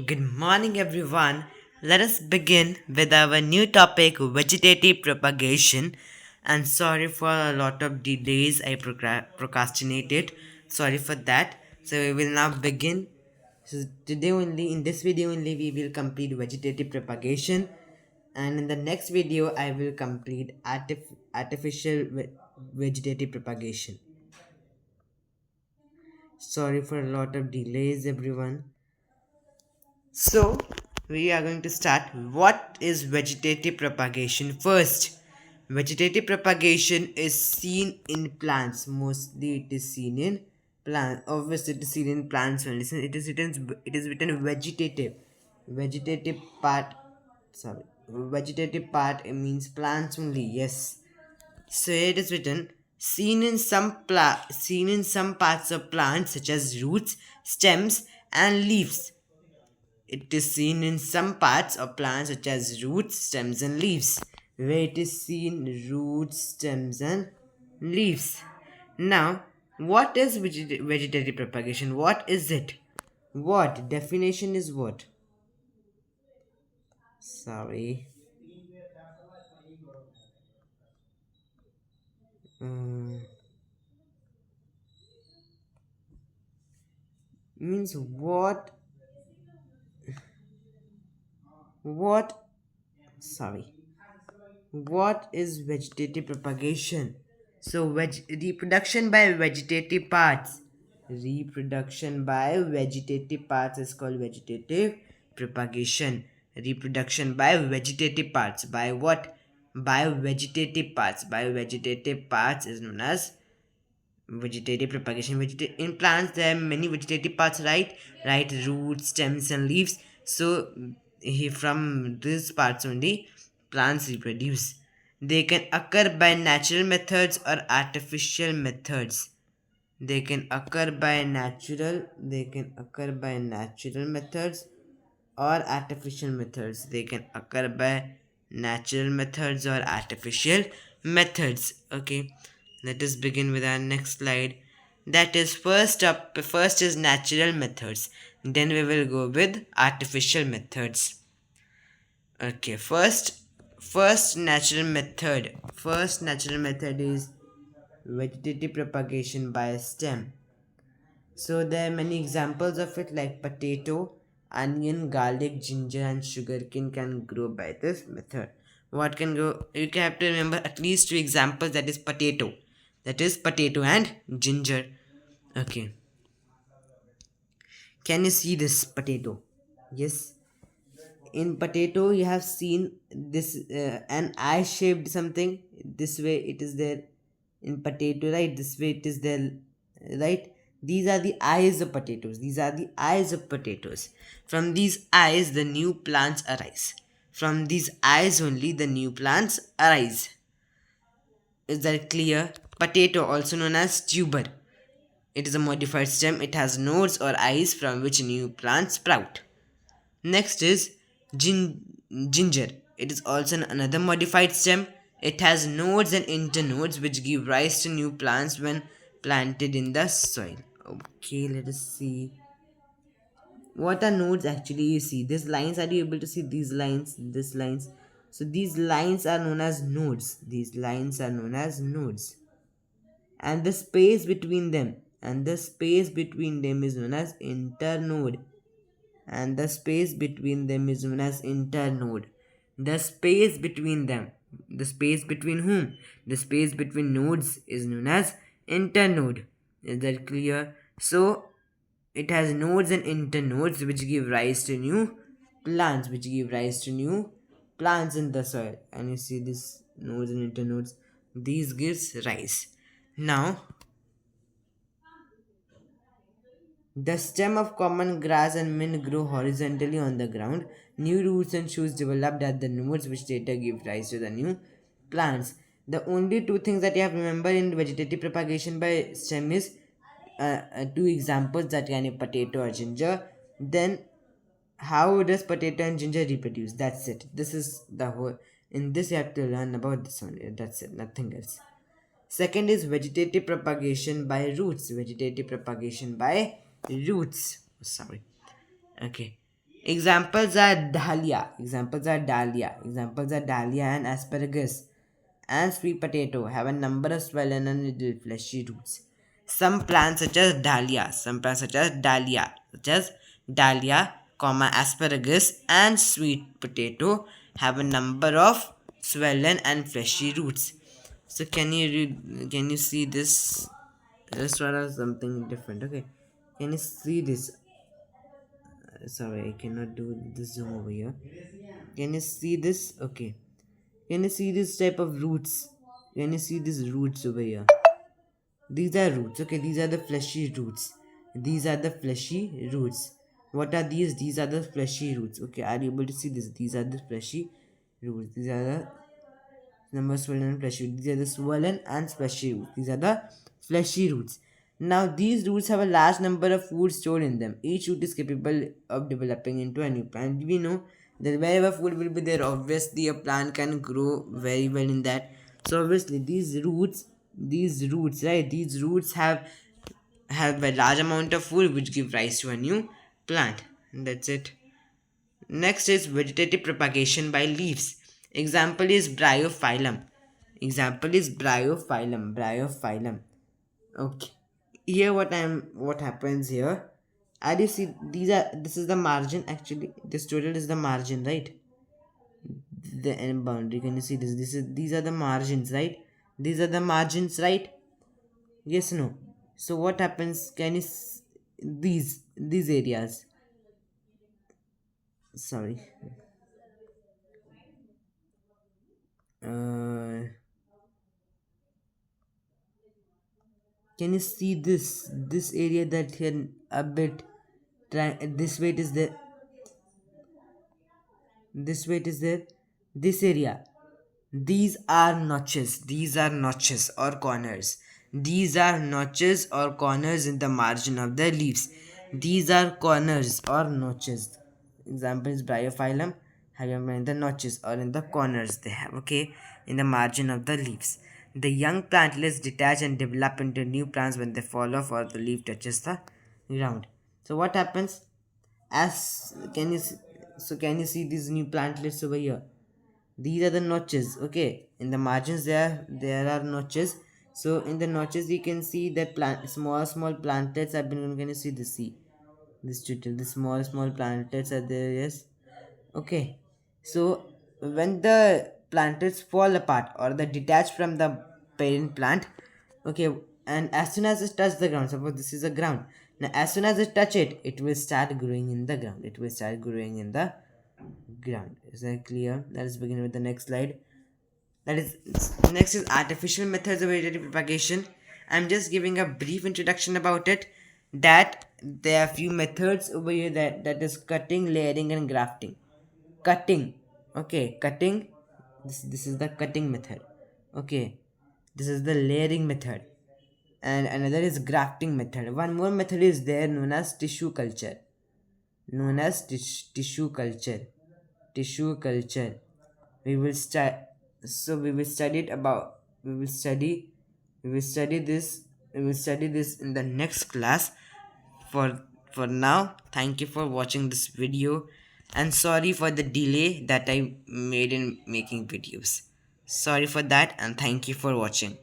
Good morning, everyone. Let us begin with our new topic vegetative propagation. And sorry for a lot of delays, I procrastinated. Sorry for that. So, we will now begin. So, today, only in this video, only we will complete vegetative propagation. And in the next video, I will complete artificial vegetative propagation. Sorry for a lot of delays, everyone. So, we are going to start. What is vegetative propagation? First, vegetative propagation is seen in plants. Mostly, it is seen in plants. Obviously, it is seen in plants only. Listen, it is written vegetative. Vegetative part. Sorry, vegetative part. It means plants only. Yes. So it is written seen in some parts of plants such as roots, stems, and leaves. It is seen in some parts of plants such as roots, stems, and leaves, where it is seen roots, stems, and leaves. Now, what is vegetative propagation? What is it? What? Definition is what? Sorry. Um, means what? What? Sorry. What is vegetative propagation? So, reproduction by vegetative parts. Reproduction by vegetative parts is called vegetative propagation. Reproduction by vegetative parts. By what? By vegetative parts. By vegetative parts is known as vegetative propagation. In plants there are many vegetative parts, right, roots, stems, and leaves. So from these parts only plants reproduce. They can occur by natural methods or artificial methods. They can occur by natural methods or artificial methods. They can occur by natural methods or artificial methods. Okay, let us begin with our next slide. That is first is natural methods. Then we will go with artificial methods. Okay, first natural method is vegetative propagation by stem. So there are many examples of it like potato, onion, garlic, ginger, and sugarcane can grow by this method. What can grow? You can have to remember at least two examples. That is potato and ginger. Okay. Can you see this potato? Yes. In potato, you have seen this an eye shaped something. This way it is there in potato, right? This way it is there, right? These are the eyes of potatoes. From these eyes the new plants arise. From these eyes only the new plants arise. Is that clear? Potato, also known as tuber, it is a modified stem. It has nodes or eyes from which new plants sprout. Next is ginger. It is also another modified stem. It has nodes and internodes which give rise to new plants when planted in the soil. Okay, let us see. What are nodes actually? You see these lines. Are you able to see these lines? These lines. So these lines are known as nodes. And the space between them is known as internode. The space between them, the space between whom? The space between nodes is known as internode. Is that clear? So it has nodes and internodes which give rise to new plants in the soil. And you see this nodes and internodes, these gives rise. Now, the stem of common grass and mint grow horizontally on the ground. New roots and shoots developed at the nodes, which later give rise to the new plants. The only two things that you have to remember in vegetative propagation by stem is two examples, that can be potato or ginger. Then, how does potato and ginger reproduce? That's it. This is the whole. In this, you have to learn about this one. That's it. Nothing else. Second is vegetative propagation by roots. Sorry. Okay. Examples are dahlia and asparagus and sweet potato have a number of swollen and little fleshy roots. Some plants such as dahlia, asparagus, and sweet potato have a number of swollen and fleshy roots. So can you see this? This one is something different. Okay, can you see this? Sorry, I cannot do the zoom over here. Can you see this? Okay. Can you see this type of roots? Can you see these roots over here? These are roots. Okay, these are the fleshy roots. These are the fleshy roots. What are these? These are the fleshy roots. Okay, are you able to see this? These are the fleshy roots. These are the number swollen and fleshy roots. These are the swollen and fleshy roots. These are the fleshy roots. Now, these roots have a large number of food stored in them. Each root is capable of developing into a new plant. We know that wherever food will be there, obviously a plant can grow very well in that. So obviously these roots have a large amount of food which give rise to a new plant. And that's it. Next is vegetative propagation by leaves. Example is bryophyllum. Bryophyllum. Okay. Here what happens here? As you see, this is the margin actually. This total is the margin, right? The end boundary. Can you see this? These are the margins, right? These are the margins, right? Yes, no. So what happens? These areas? Sorry. Uh, can you see this area that here a bit? This weight is there. This weight is there. This area. These are notches or corners. These are notches or corners in the margin of the leaves. These are corners or notches. Example is bryophyllum. Have you in the notches or in the corners they have, okay, in the margin of the leaves. The young plantlets detach and develop into new plants when they fall off or the leaf touches the ground. So what happens? As can you see, so can you see these new plantlets over here? These are the notches. Okay, in the margins there are notches. So in the notches you can see that small plantlets have been. Can you see this? See this tutorial, the small plantlets are there. Yes. Okay, so when the plantlets fall apart or they detach from the parent plant, okay, and as soon as it touches the ground, suppose this is a ground. Now as soon as it touch it, it will start growing in the ground. It will start growing in the ground. Is that clear? Let us begin with the next slide. That is Next is artificial methods of vegetative propagation. I'm just giving a brief introduction about it. That there are few methods over here, that is cutting, layering, and grafting. Cutting, okay, cutting. This is the cutting method. Okay, this is the layering method, and another is grafting method. One more method is there known as tissue culture. Tissue culture. Tissue culture. We will start. So we will study it about. We will study. We will study this. We will study this in the next class. For now, thank you for watching this video, and sorry for the delay that I made in making videos. Sorry for that, and thank you for watching.